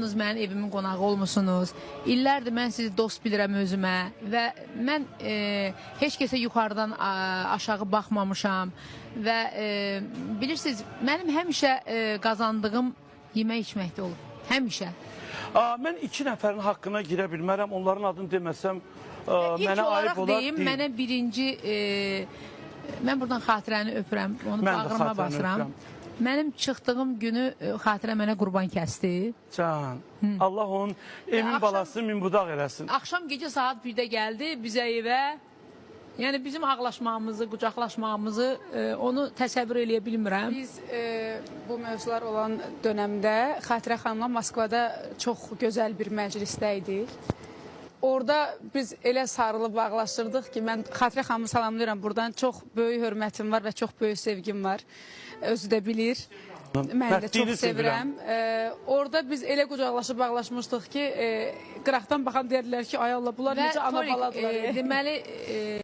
hamınız mənim evimin qonağı olmusunuz. İllərdir mən sizi dost bilirəm özümə və mən heç kəsə yuxarıdan aşağı baxmamışam və bilirsiniz, mənim həmişə qazandığım yemək içməkdə olub. Həmişə. Mən 2 nəfərin haqqına girə bilmərəm, onların adını deməsəm mənə ayıb olar deyim, deyil. Mənə birinci, mən buradan xatirəni öpürəm, onu bağrıma basıram. Mənim çıxdığım günü xatirə mənə qurban kəsdi. Can, Allah onun emin balasını minbudaq eləsin. Axşam gecə saat 1-də gəldi bizə evə. Yəni bizim ağlaşmağımızı, qucaqlaşmağımızı onu təsəvvür eləyə bilmirəm. Biz bu mövzular olan dönəmdə Xatirə xanımla Moskvada çox gözəl bir məclisdə idik. Orada biz elə sarılıb bağlaşırdıq ki, mən Xatirə xanımı salamlayıram. Buradan çox böyük hörmətim var və çox böyük sevgim var. Özü də bilir. Mən də çox sevirəm. Orada biz elə qucaqlaşıb bağlaşmışdıq ki, qıraqdan baxan deyirlər ki, ay Allah, bunlar necə ana baladılar. Deməli,